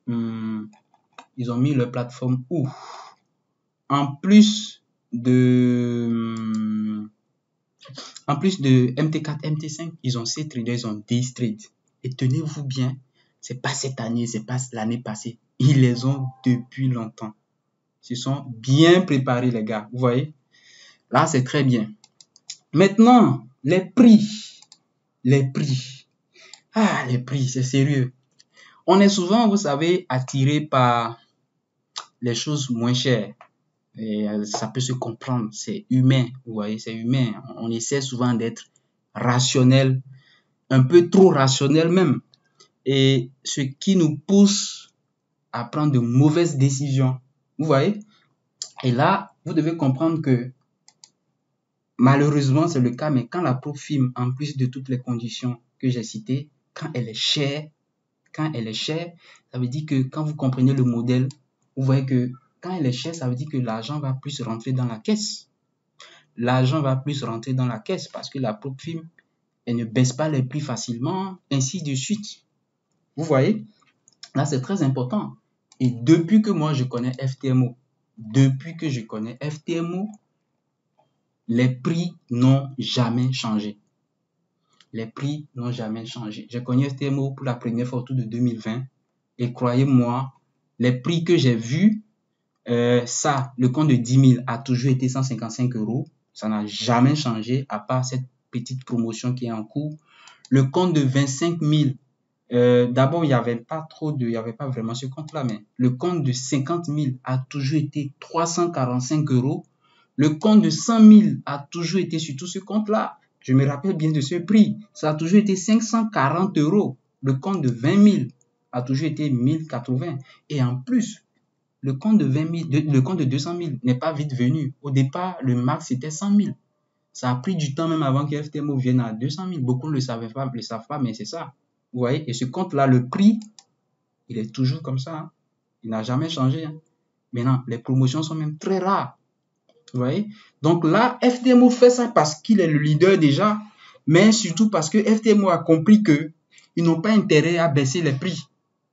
Ils ont mis leur plateforme où? En plus de MT4, MT5, ils ont C-Trader, ils ont Daystrade. Et tenez-vous bien, c'est pas cette année, c'est pas l'année passée. Ils les ont depuis longtemps. Ils se sont bien préparés, les gars. Vous voyez? Là, c'est très bien. Maintenant, les prix. Les prix. Ah, les prix, c'est sérieux. On est souvent, vous savez, attiré par les choses moins chères. Et ça peut se comprendre, c'est humain, vous voyez, c'est humain. On essaie souvent d'être rationnel, un peu trop rationnel même. Et ce qui nous pousse à prendre de mauvaises décisions. Vous voyez? Et là, vous devez comprendre que malheureusement, c'est le cas, mais quand la Profim, en plus de toutes les conditions que j'ai citées, quand elle est chère, ça veut dire que quand vous comprenez le modèle, vous voyez que quand elle est chère, ça veut dire que l'argent va plus rentrer dans la caisse. L'argent va plus rentrer dans la caisse parce que la Profim, elle ne baisse pas les prix facilement, ainsi de suite. Vous voyez? Là, c'est très important. Et depuis que moi, je connais FTMO, les prix n'ont jamais changé. Les prix n'ont jamais changé. J'ai connu FTMO pour la première fois autour de 2020. Et croyez-moi, les prix que j'ai vus, le compte de 10 000 a toujours été 155 €. Ça n'a jamais changé, à part cette petite promotion qui est en cours. Le compte de 25 000, d'abord, il n'y avait pas vraiment ce compte-là, mais le compte de 50 000 a toujours été 345 €. Le compte de 100 000 a toujours été sur tout ce compte-là. Je me rappelle bien de ce prix. Ça a toujours été 540 €. Le compte de 20 000 a toujours été 1080. Et en plus, le compte de 200 000 n'est pas vite venu. Au départ, le max c'était 100 000. Ça a pris du temps même avant que FTMO vienne à 200 000. Beaucoup ne le savent pas, mais c'est ça. Vous voyez, et ce compte-là, le prix, il est toujours comme ça. Hein. Il n'a jamais changé. Hein. Maintenant, les promotions sont même très rares. Vous voyez? Donc là, FTMO fait ça parce qu'il est le leader déjà, mais surtout parce que FTMO a compris qu'ils n'ont pas intérêt à baisser les prix.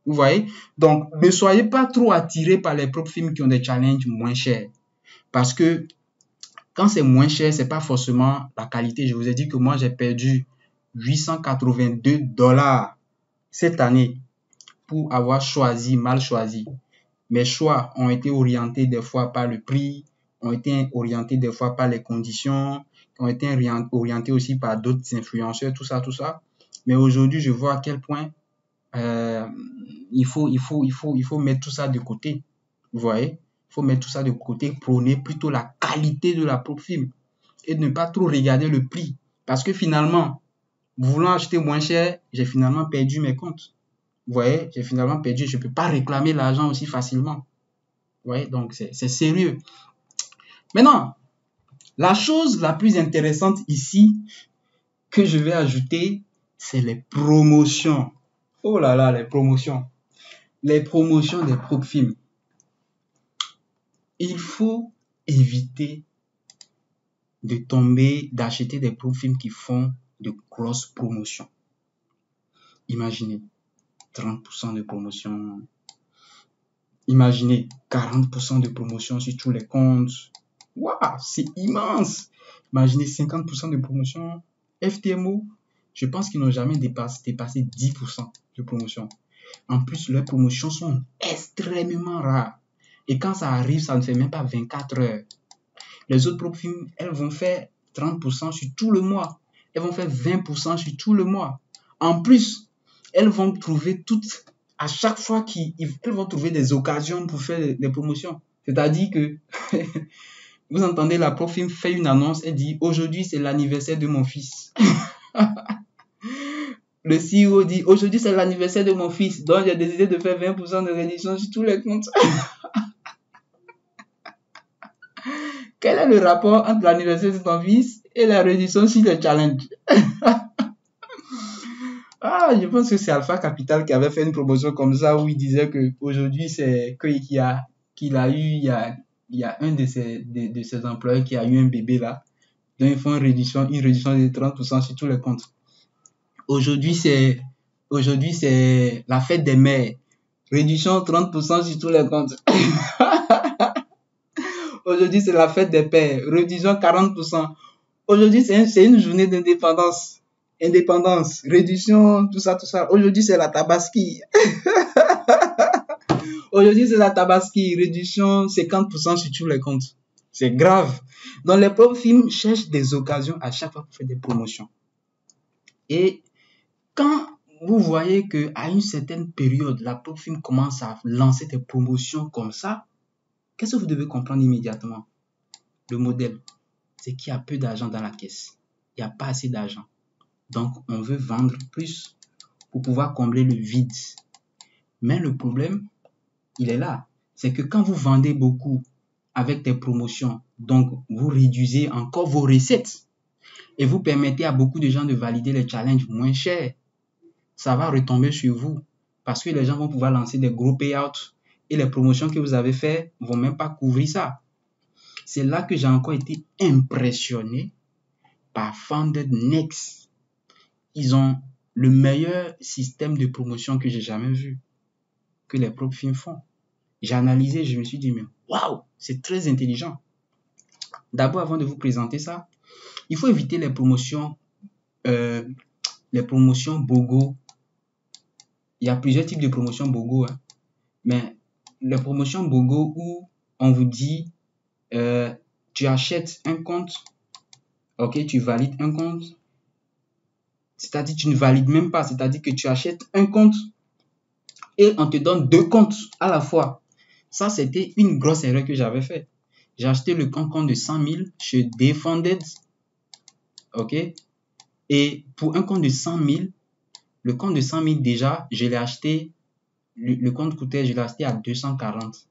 Vous voyez? Donc, ne soyez pas trop attirés par les Profim qui ont des challenges moins chers. Parce que quand c'est moins cher, c'est pas forcément la qualité. Je vous ai dit que moi, j'ai perdu 882 $ cette année pour avoir mal choisi. Mes choix ont été orientés des fois par le prix, ont été orientés des fois par les conditions, ont été orientés aussi par d'autres influenceurs, tout ça. Mais aujourd'hui, je vois à quel point il faut mettre tout ça de côté. Vous voyez? Il faut mettre tout ça de côté, prôner plutôt la qualité de la Profim et ne pas trop regarder le prix. Parce que finalement, voulant acheter moins cher, j'ai finalement perdu mes comptes. Vous voyez, j'ai finalement perdu. Je ne peux pas réclamer l'argent aussi facilement. Vous voyez, donc c'est sérieux. Maintenant, la chose la plus intéressante ici que je vais ajouter, c'est les promotions. Oh là là, les promotions. Les promotions des Profim. Il faut éviter d'acheter des Profim qui font de grosses promotions. Imaginez 30% de promotion. Imaginez 40% de promotion sur tous les comptes. Waouh, c'est immense. Imaginez 50% de promotion. FTMO, je pense qu'ils n'ont jamais dépassé 10% de promotion. En plus, leurs promotions sont extrêmement rares. Et quand ça arrive, ça ne fait même pas 24 heures. Les autres Profim, elles vont faire 30% sur tout le mois. Elles vont faire 20% sur tout le mois. En plus, elles vont trouver à chaque fois elles vont trouver des occasions pour faire des promotions. C'est-à-dire que vous entendez la Profim fait une annonce, elle dit aujourd'hui c'est l'anniversaire de mon fils. Le CEO dit aujourd'hui c'est l'anniversaire de mon fils, donc j'ai décidé de faire 20% de réduction sur tous les comptes. Quel est le rapport entre l'anniversaire de ton fils et la réduction sur les challenges? Je pense que c'est Alpha Capital qui avait fait une promotion comme ça où il disait que aujourd'hui c'est qu'il a eu il y a un de ses employés qui a eu un bébé là, donc ils font une réduction de 30% sur tous les comptes. Aujourd'hui c'est la fête des mères, réduction 30% sur tous les comptes. Aujourd'hui c'est la fête des pères, réduction 40%. Aujourd'hui c'est une journée d'indépendance. Réduction, tout ça. Aujourd'hui, c'est la Tabaski. Aujourd'hui, c'est la Tabaski. Réduction 50% sur tous les comptes. C'est grave. Donc, les Profim cherchent des occasions à chaque fois pour faire des promotions. Et quand vous voyez qu'à une certaine période, la Profim commence à lancer des promotions comme ça, qu'est-ce que vous devez comprendre immédiatement? Le modèle, c'est qu'il y a peu d'argent dans la caisse. Il n'y a pas assez d'argent. Donc, on veut vendre plus pour pouvoir combler le vide. Mais le problème, il est là. C'est que quand vous vendez beaucoup avec des promotions, donc vous réduisez encore vos recettes et vous permettez à beaucoup de gens de valider les challenges moins chers, ça va retomber sur vous parce que les gens vont pouvoir lancer des gros payouts et les promotions que vous avez faites ne vont même pas couvrir ça. C'est là que j'ai encore été impressionné par Founded Next. Ils ont le meilleur système de promotion que j'ai jamais vu, que les propres films font. J'ai analysé, je me suis dit, mais waouh, c'est très intelligent. D'abord, avant de vous présenter ça, il faut éviter les promotions BOGO. Il y a plusieurs types de promotions BOGO, hein. Mais les promotions BOGO où on vous dit, tu achètes un compte, ok, tu valides un compte, c'est-à-dire tu ne valides même pas, c'est-à-dire que tu achètes un compte et on te donne 2 comptes à la fois. Ça, c'était une grosse erreur que j'avais faite. J'ai acheté le compte de 100 000 chez Defunded, ok, et pour un compte de 100 000, le compte de 100 000 déjà, je l'ai acheté, le compte coûtait, je l'ai acheté à 240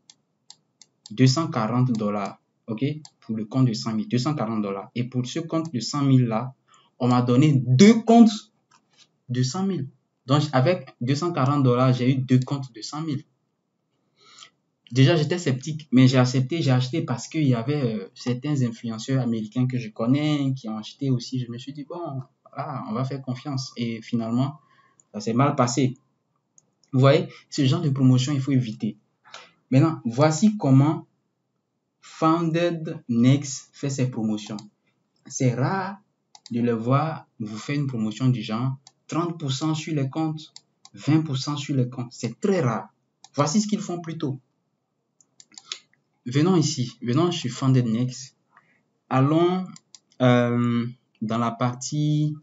$, ok, pour le compte de 100 000, 240 $. Et pour ce compte de 100 000 là, on m'a donné 2 comptes de 100 000. Donc, avec 240 $, j'ai eu 2 comptes de 100 000. Déjà, j'étais sceptique, mais j'ai accepté, j'ai acheté parce qu'il y avait certains influenceurs américains que je connais qui ont acheté aussi. Je me suis dit, bon, voilà, on va faire confiance. Et finalement, ça s'est mal passé. Vous voyez, ce genre de promotion, il faut éviter. Maintenant, voici comment Founded Next fait ses promotions. C'est rare de le voir vous faire une promotion du genre 30% sur les comptes, 20% sur les comptes. C'est très rare. Voici ce qu'ils font plutôt. Venons ici, venons chez Founded Next. Allons dans la partie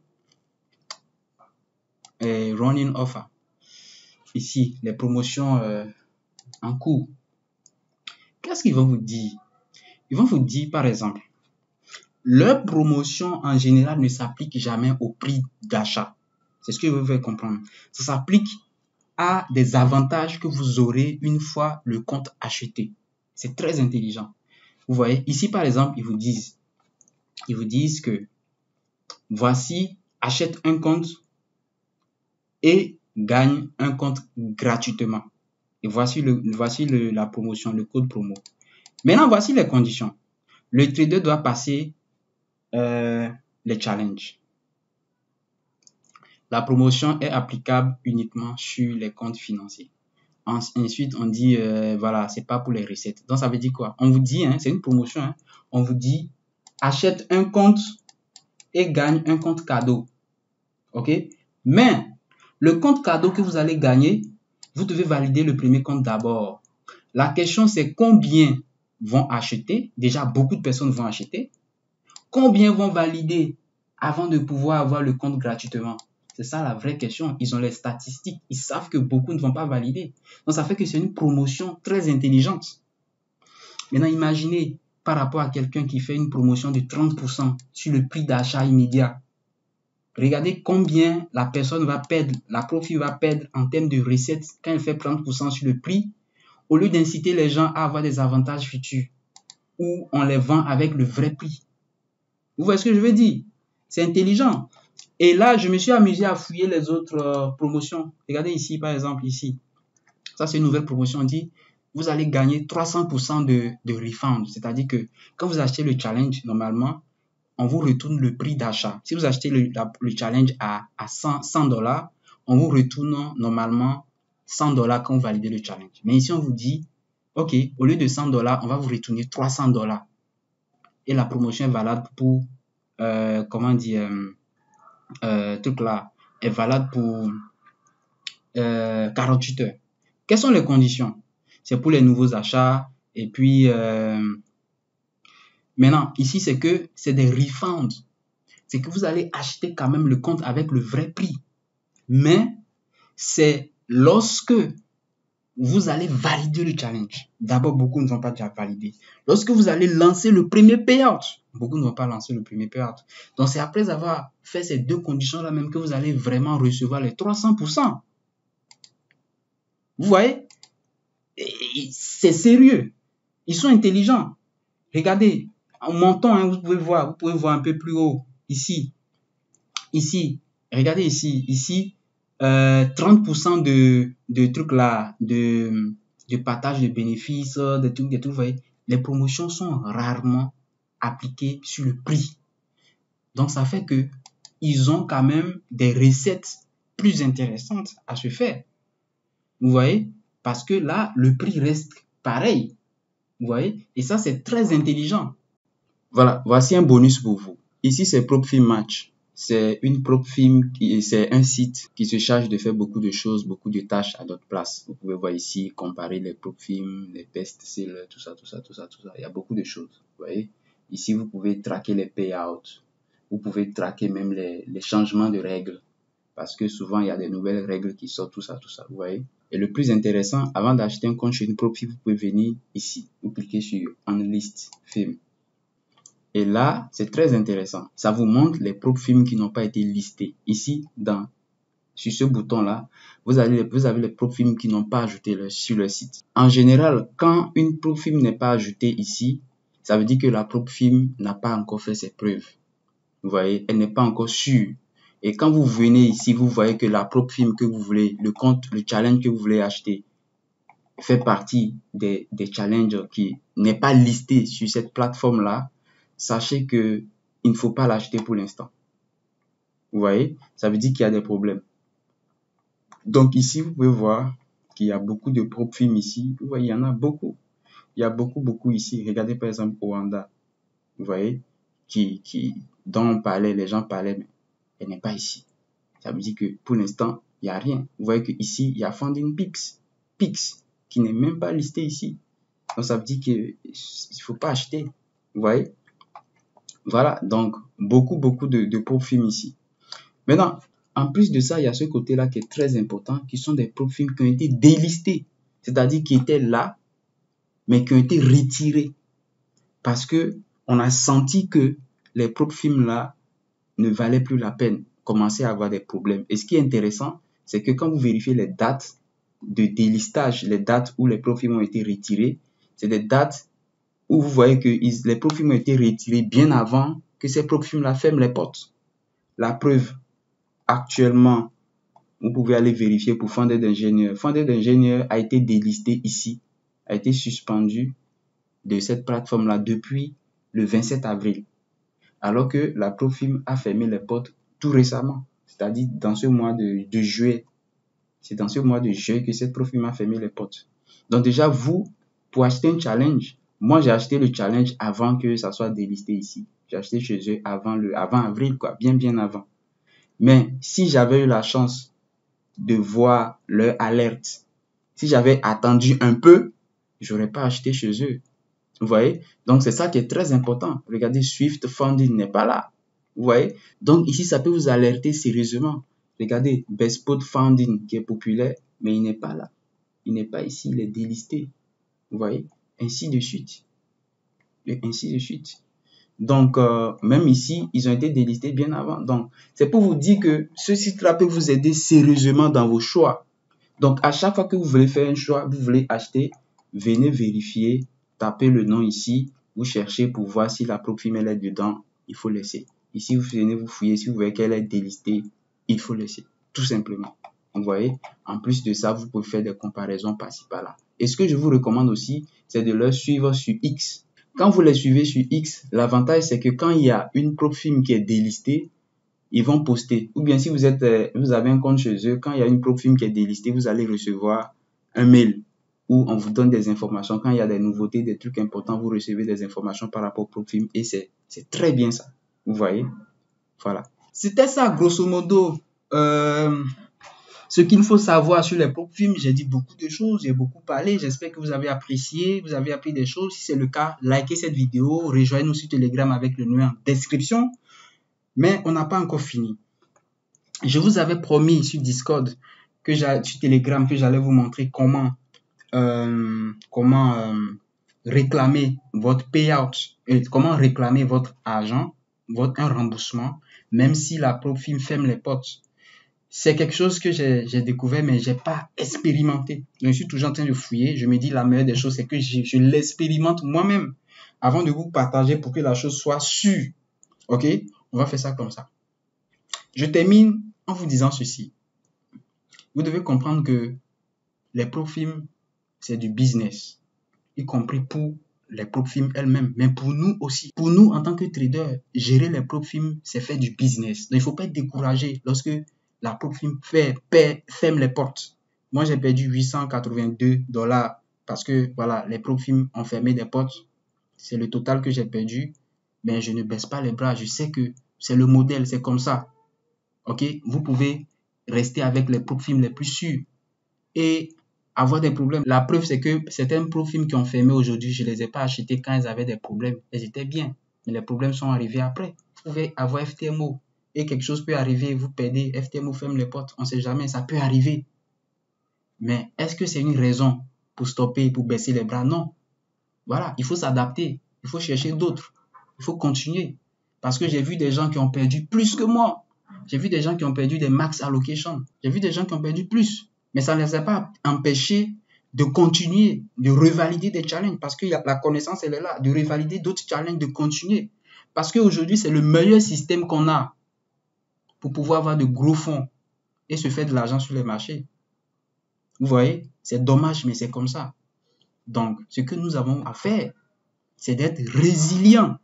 Running Offer. Ici, les promotions en cours. Qu'est-ce qu'ils vont vous dire? Ils vont vous dire, par exemple, leur promotion en général ne s'applique jamais au prix d'achat. C'est ce que je veux faire comprendre. Ça s'applique à des avantages que vous aurez une fois le compte acheté. C'est très intelligent. Vous voyez, ici par exemple, ils vous disent que voici, achète un compte et gagne un compte gratuitement. Et voici la promotion, le code promo. Maintenant, voici les conditions. Le trader doit passer les challenges. La promotion est applicable uniquement sur les comptes financiers. Ensuite, on dit, voilà, c'est pas pour les recettes. Donc, ça veut dire quoi? On vous dit, hein, c'est une promotion, hein, on vous dit, achète un compte et gagne un compte cadeau. OK? Mais, le compte cadeau que vous allez gagner, vous devez valider le premier compte d'abord. La question, c'est combien vont acheter? Déjà, beaucoup de personnes vont acheter. Combien vont valider avant de pouvoir avoir le compte gratuitement? C'est ça la vraie question. Ils ont les statistiques. Ils savent que beaucoup ne vont pas valider. Donc, ça fait que c'est une promotion très intelligente. Maintenant, imaginez par rapport à quelqu'un qui fait une promotion de 30% sur le prix d'achat immédiat. Regardez combien la personne va perdre, la profit va perdre en termes de recettes quand elle fait 30% sur le prix, au lieu d'inciter les gens à avoir des avantages futurs où on les vend avec le vrai prix. Vous voyez ce que je veux dire? C'est intelligent. Et là, je me suis amusé à fouiller les autres promotions. Regardez ici, par exemple, ici. Ça, c'est une nouvelle promotion. On dit, vous allez gagner 300% de refund. C'est-à-dire que quand vous achetez le challenge, normalement, on vous retourne le prix d'achat. Si vous achetez le challenge à 100 $, on vous retourne normalement 100 $ quand vous validez le challenge. Mais ici, on vous dit, OK, au lieu de 100 $, on va vous retourner 300 $. Et la promotion est valable pour, truc là, est valable pour 48 heures. Quelles sont les conditions? C'est pour les nouveaux achats. Et puis, maintenant, ici, c'est que c'est des refunds. C'est que vous allez acheter quand même le compte avec le vrai prix. Mais c'est lorsque vous allez valider le challenge. D'abord, beaucoup ne vont pas déjà valider. Lorsque vous allez lancer le premier payout, beaucoup ne vont pas lancer le premier payout. Donc, c'est après avoir fait ces deux conditions-là même que vous allez vraiment recevoir les 300%. Vous voyez? C'est sérieux. Ils sont intelligents. Regardez, en montant, hein, vous pouvez voir un peu plus haut. Ici, regardez ici, 30% de trucs là, de partage de bénéfices, des trucs, vous voyez, les promotions sont rarement appliquées sur le prix. Donc, ça fait que ils ont quand même des recettes plus intéressantes à se faire. Vous voyez? Parce que là, le prix reste pareil. Vous voyez? Et ça, c'est très intelligent. Voilà, voici un bonus pour vous. Ici, c'est PropFilm Match. C'est une PropFilm, c'est un site qui se charge de faire beaucoup de choses, beaucoup de tâches à notre place. Vous pouvez voir ici, comparer les PropFilm, les best-sellers, tout ça. Il y a beaucoup de choses. Vous voyez? Ici, vous pouvez traquer les payouts. Vous pouvez traquer même les changements de règles. Parce que souvent, il y a des nouvelles règles qui sortent, tout ça. Vous voyez? Et le plus intéressant, avant d'acheter un compte chez une PropFilm, vous pouvez venir ici. Vous cliquez sur Unlist Film. Et là, c'est très intéressant. Ça vous montre les PropFilm qui n'ont pas été listés. Ici, sur ce bouton-là, vous avez les PropFilm qui n'ont pas ajouté sur le site. En général, quand une PropFilm n'est pas ajoutée ici, ça veut dire que la PropFilm n'a pas encore fait ses preuves. Vous voyez, elle n'est pas encore sûre. Et quand vous venez ici, vous voyez que la PropFilm que vous voulez, le challenge que vous voulez acheter, fait partie des challenges qui n'est pas listé sur cette plateforme-là. Sachez que il ne faut pas l'acheter pour l'instant. Vous voyez, ça veut dire qu'il y a des problèmes. Donc ici, vous pouvez voir qu'il y a beaucoup de PropFilm ici. Vous voyez, il y en a beaucoup. Il y a beaucoup ici. Regardez par exemple Oanda. Vous voyez, dont on parlait, les gens parlaient, mais elle n'est pas ici. Ça veut dire que pour l'instant, il n'y a rien. Vous voyez qu'ici, il y a FundingPix, qui n'est même pas listé ici. Donc ça veut dire qu'il ne faut pas acheter. Vous voyez? Voilà, donc beaucoup de PropFilm ici. Maintenant, en plus de ça, il y a ce côté-là qui est très important, qui sont des PropFilm qui ont été délistés, c'est-à-dire qui étaient là, mais qui ont été retirés. Parce que on a senti que les PropFilm là ne valaient plus la peine, commençaient à avoir des problèmes. Et ce qui est intéressant, c'est que quand vous vérifiez les dates de délistage, les dates où les PropFilm ont été retirés, c'est des dates où vous voyez que les PropFilm ont été retirés bien avant que ces PropFilm-là ferment les portes. La preuve, actuellement, vous pouvez aller vérifier pour Fondé d'ingénieur. Fondé d'ingénieur a été délisté ici, a été suspendu de cette plateforme-là depuis le 27 avril. Alors que la PropFilm a fermé les portes tout récemment, c'est-à-dire dans ce mois de juillet. C'est dans ce mois de juillet que cette PropFilm a fermé les portes. Donc déjà, vous, pour acheter un challenge, moi j'ai acheté le challenge avant que ça soit délisté ici. J'ai acheté chez eux avant avril, quoi, bien avant. Mais si j'avais eu la chance de voir leur alerte, si j'avais attendu un peu, j'aurais pas acheté chez eux. Vous voyez? Donc c'est ça qui est très important. Regardez, Swift Funding n'est pas là. Vous voyez? Donc ici, ça peut vous alerter sérieusement. Regardez, Bestpot Funding qui est populaire, mais il n'est pas là. Il n'est pas ici, il est délisté. Vous voyez? Ainsi de suite. Et ainsi de suite. Donc, même ici, ils ont été délistés bien avant. Donc, c'est pour vous dire que ce site-là peut vous aider sérieusement dans vos choix. Donc, à chaque fois que vous voulez faire un choix, vous voulez acheter, venez vérifier, tapez le nom ici, vous cherchez pour voir si la PropFilm elle est dedans, il faut laisser. Ici, vous venez vous fouiller, si vous voyez qu'elle est délistée, il faut laisser, tout simplement. Vous voyez, en plus de ça, vous pouvez faire des comparaisons par-ci par-là. Et ce que je vous recommande aussi, c'est de leur suivre sur X. Quand vous les suivez sur X, l'avantage c'est que quand il y a une PropFilm qui est délistée, ils vont poster. Ou bien si vous avez un compte chez eux, quand il y a une PropFilm qui est délistée, vous allez recevoir un mail où on vous donne des informations. Quand il y a des nouveautés, des trucs importants, vous recevez des informations par rapport au PropFilm et c'est très bien ça. Vous voyez? Voilà. C'était ça, grosso modo. Ce qu'il faut savoir sur les PropFilm, j'ai dit beaucoup de choses, j'ai beaucoup parlé. J'espère que vous avez apprécié, vous avez appris des choses. Si c'est le cas, likez cette vidéo, rejoignez-nous sur Telegram avec le lien en description. Mais on n'a pas encore fini. Je vous avais promis sur Discord, sur Telegram, que j'allais vous montrer comment réclamer votre payout, et comment réclamer votre argent, un remboursement, même si la PropFilm ferme les portes. c'est quelque chose que j'ai découvert, mais j'ai pas expérimenté. Donc, je suis toujours en train de fouiller. Je me dis, la meilleure des choses, c'est que je l'expérimente moi-même avant de vous partager pour que la chose soit sûre. OK? On va faire ça comme ça. Je termine en vous disant ceci. Vous devez comprendre que les prop firms, c'est du business, y compris pour les prop firms elles-mêmes, mais pour nous aussi. Pour nous, en tant que traders, gérer les prop firms, c'est faire du business. Donc, il ne faut pas être découragé lorsque la prop firm ferme les portes. Moi, j'ai perdu $882 parce que, voilà, les prop firms ont fermé des portes. C'est le total que j'ai perdu. Mais je ne baisse pas les bras. Je sais que c'est le modèle, c'est comme ça. OK? Vous pouvez rester avec les prop firms les plus sûrs et avoir des problèmes. La preuve, c'est que certains prop firms qui ont fermé aujourd'hui, je ne les ai pas achetés quand ils avaient des problèmes. Elles étaient bien. Mais les problèmes sont arrivés après. Vous pouvez avoir FTMO et quelque chose peut arriver, vous perdez, FTMO ferme les portes. On ne sait jamais, ça peut arriver. Mais est-ce que c'est une raison pour stopper, pour baisser les bras? Non. Voilà, il faut s'adapter. Il faut chercher d'autres. Il faut continuer. Parce que j'ai vu des gens qui ont perdu plus que moi. J'ai vu des gens qui ont perdu des max allocations. J'ai vu des gens qui ont perdu plus. Mais ça ne les a pas empêchés de continuer, de revalider des challenges. Parce que la connaissance, elle est là. De revalider d'autres challenges, de continuer. Parce qu'aujourd'hui, c'est le meilleur système qu'on a pour pouvoir avoir de gros fonds et se faire de l'argent sur les marchés. Vous voyez, c'est dommage, mais c'est comme ça. Donc, ce que nous avons à faire, c'est d'être résilient.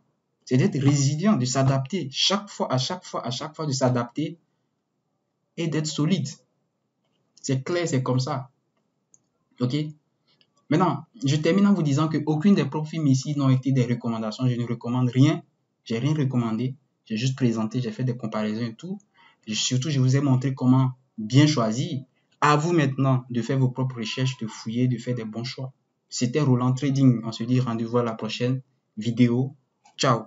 C'est d'être résilient, de s'adapter chaque fois, à chaque fois, de s'adapter et d'être solide. C'est clair, c'est comme ça. OK? Maintenant, je termine en vous disant qu'aucune des prop firms ici n'ont été des recommandations. Je ne recommande rien. J'ai rien recommandé. J'ai juste présenté, j'ai fait des comparaisons et tout. Et surtout, je vous ai montré comment bien choisir. À vous maintenant de faire vos propres recherches, de fouiller, de faire des bons choix. C'était Roland Trading. On se dit rendez-vous à la prochaine vidéo. Ciao!